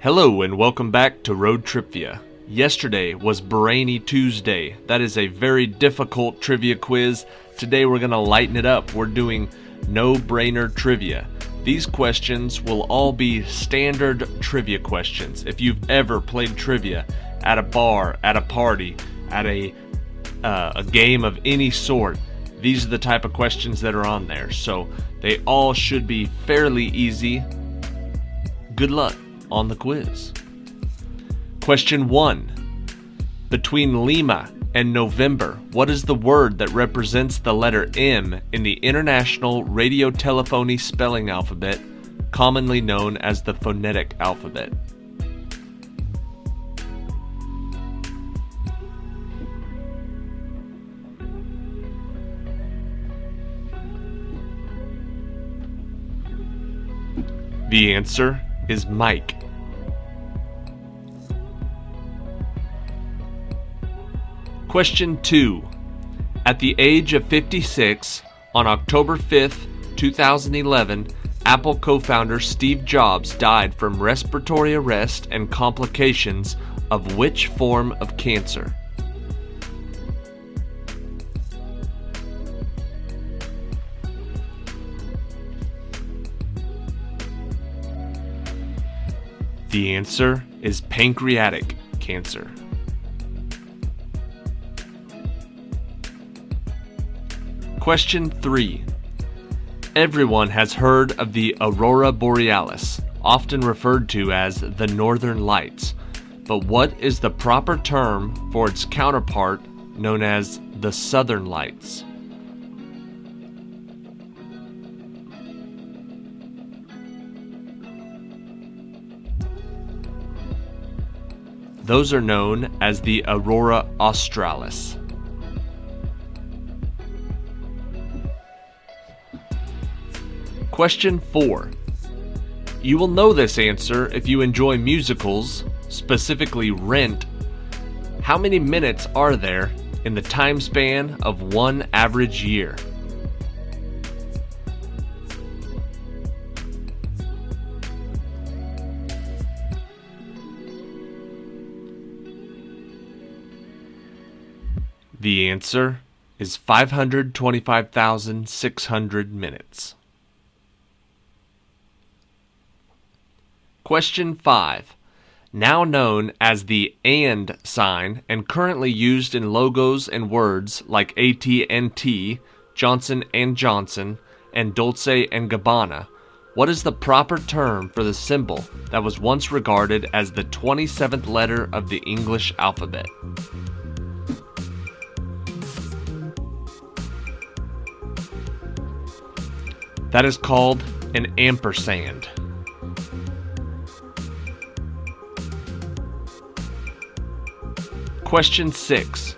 Hello and welcome back to Road Trivia. Yesterday was Brainy Tuesday. That is a very difficult trivia quiz. Today we're going to lighten it up. We're doing no-brainer trivia. These questions will all be standard trivia questions. If you've ever played trivia at a bar, at a party, at a game of any sort, these are the type of questions that are on there. So they all should be fairly easy. Good luck on the quiz. Question 1. Between Lima and November, what is the word that represents the letter M in the International Radiotelephony Spelling Alphabet, commonly known as the phonetic alphabet? The answer is Mike. Question 2. At the age of 56, on October 5th, 2011, Apple co-founder Steve Jobs died from respiratory arrest and complications of which form of cancer? The answer is pancreatic cancer. Question 3. Everyone has heard of the Aurora Borealis, often referred to as the Northern Lights. But what is the proper term for its counterpart known as the Southern Lights? Those are known as the Aurora Australis. Question 4. You will know this answer if you enjoy musicals, specifically Rent. How many minutes are there in the time span of one average year? The answer is 525,600 minutes. Question 5. Now known as the AND sign and currently used in logos and words like AT&T, Johnson & Johnson, and Dolce & Gabbana, what is the proper term for the symbol that was once regarded as the 27th letter of the English alphabet? That is called an ampersand. Question 6.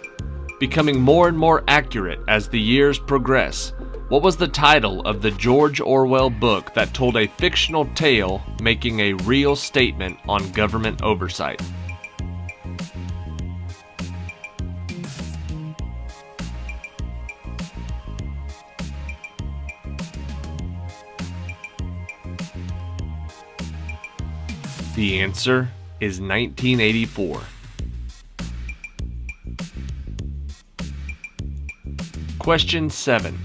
Becoming more and more accurate as the years progress, what was the title of the George Orwell book that told a fictional tale making a real statement on government oversight? The answer is 1984. Question 7.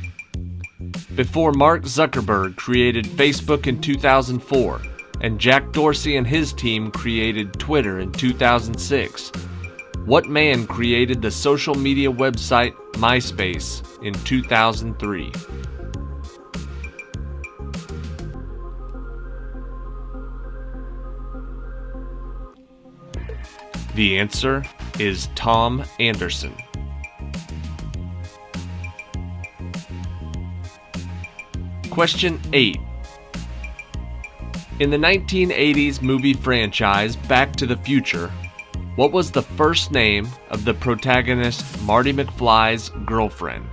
Before Mark Zuckerberg created Facebook in 2004 and Jack Dorsey and his team created Twitter in 2006, what man created the social media website MySpace in 2003? The answer is Tom Anderson. Question 8. In the 1980s movie franchise Back to the Future, what was the first name of the protagonist Marty McFly's girlfriend?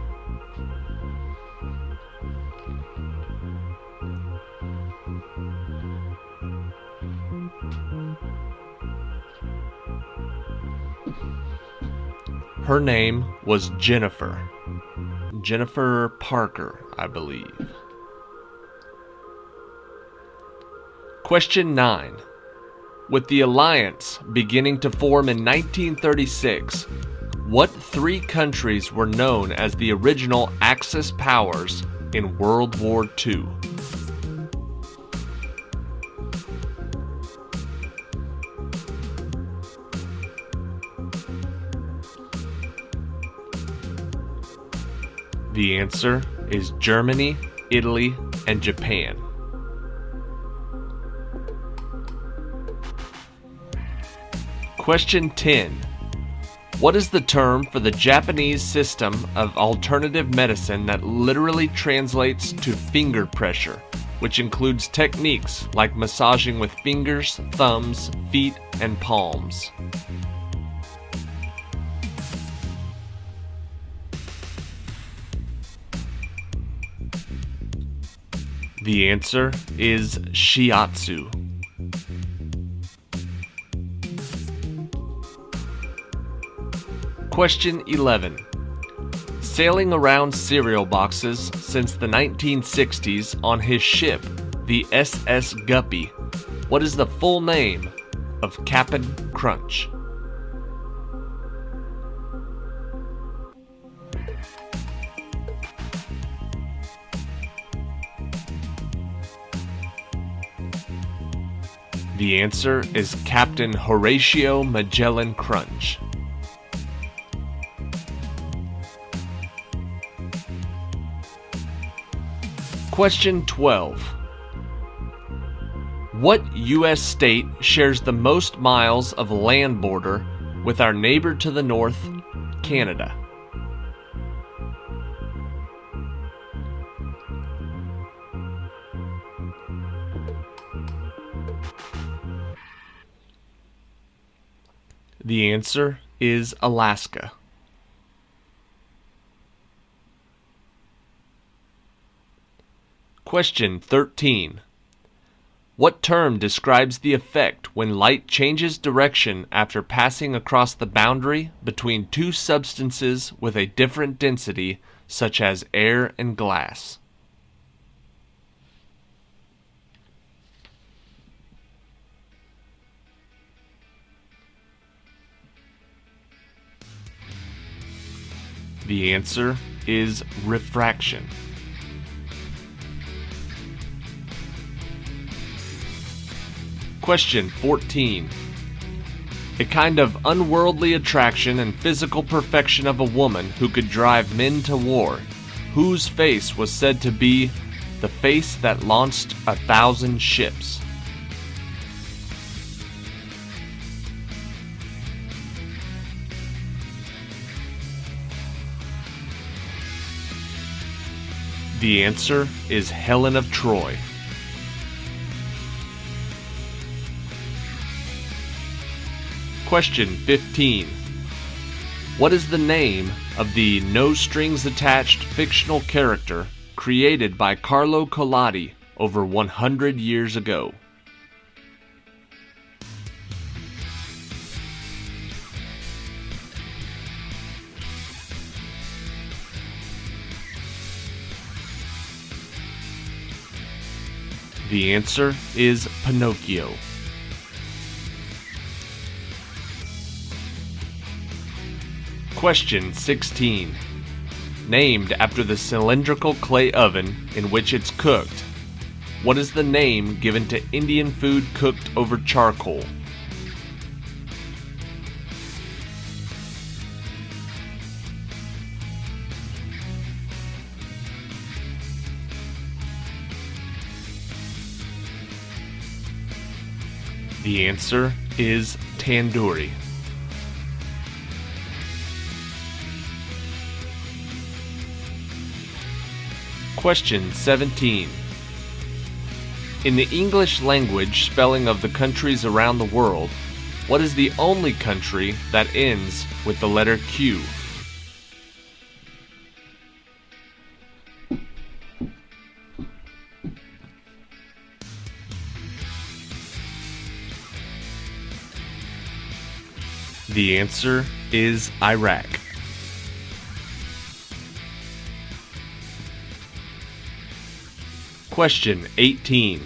Her name was Jennifer. Jennifer Parker, I believe. Question 9. With the alliance beginning to form in 1936, what three countries were known as the original Axis powers in World War II? The answer is Germany, Italy, and Japan. Question 10. What is the term for the Japanese system of alternative medicine that literally translates to finger pressure, which includes techniques like massaging with fingers, thumbs, feet, and palms? The answer is shiatsu. Question 11. Sailing around cereal boxes since the 1960s on his ship, the SS Guppy, what is the full name of Cap'n Crunch? The answer is Captain Horatio Magellan Crunch. Question 12. What U.S. state shares the most miles of land border with our neighbor to the north, Canada? The answer is Alaska. Question 13. What term describes the effect when light changes direction after passing across the boundary between two substances with a different density, such as air and glass? The answer is refraction. Question 14. A kind of unworldly attraction and physical perfection of a woman who could drive men to war, whose face was said to be the face that launched 1,000 ships? The answer is Helen of Troy. Question 15. What is the name of the no-strings-attached fictional character created by Carlo Collodi over 100 years ago? The answer is Pinocchio. Question 16. Named after the cylindrical clay oven in which it's cooked, what is the name given to Indian food cooked over charcoal? The answer is tandoori. Question 17. In the English language spelling of the countries around the world, what is the only country that ends with the letter Q? The answer is Iraq. Question 18.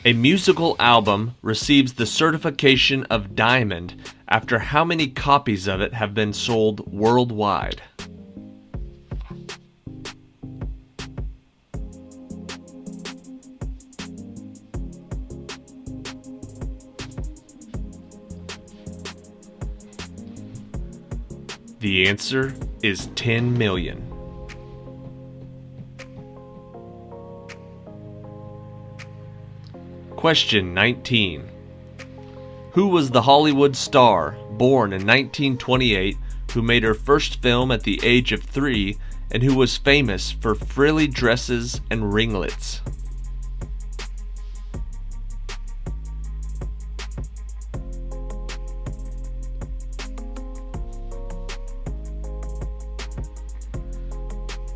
A musical album receives the certification of diamond after how many copies of it have been sold worldwide? The answer is 10 million. Question 19. Who was the Hollywood star born in 1928 who made her first film at the age of 3 and who was famous for frilly dresses and ringlets?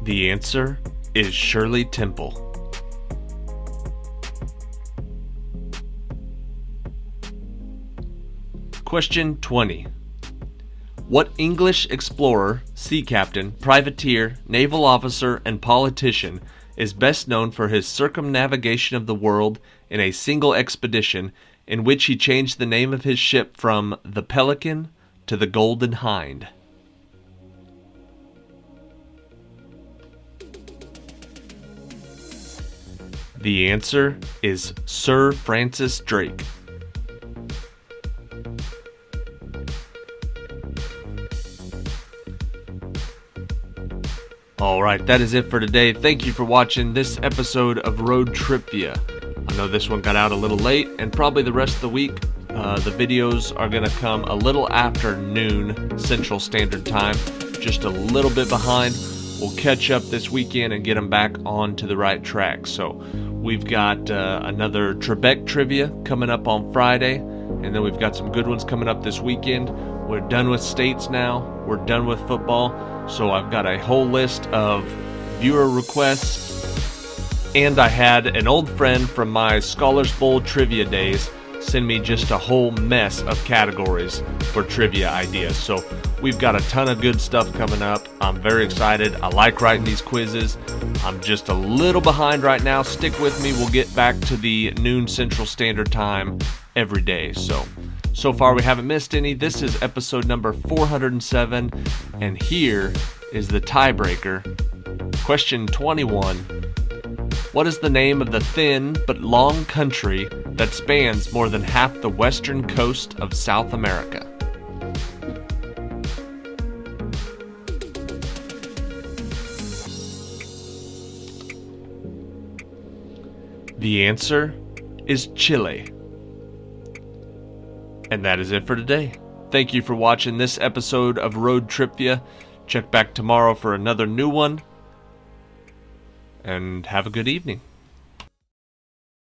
The answer is Shirley Temple. Question 20. What English explorer, sea captain, privateer, naval officer, and politician is best known for his circumnavigation of the world in a single expedition in which he changed the name of his ship from the Pelican to the Golden Hind? The answer is Sir Francis Drake. Alright, that is it for today. Thank you for watching this episode of Road Trivia. I know this one got out a little late, and probably the rest of the week, the videos are going to come a little after noon Central Standard Time, just a little bit behind. We'll catch up this weekend and get them back onto the right track. So we've got another Trebek trivia coming up on Friday, and then we've got some good ones coming up this weekend. We're done with states now. We're done with football. So I've got a whole list of viewer requests, and I had an old friend from my Scholars Bowl trivia days send me just a whole mess of categories for trivia ideas. So we've got a ton of good stuff coming up. I'm very excited. I like writing these quizzes. I'm just a little behind right now. Stick with me. We'll get back to the noon Central Standard Time every day. So far we haven't missed any. This is episode number 407, and here is the tiebreaker. Question 21. What is the name of the thin but long country that spans more than half the western coast of South America? The answer is Chile. And that is it for today. Thank you for watching this episode of Road Trivia. Check back tomorrow for another new one. And have a good evening.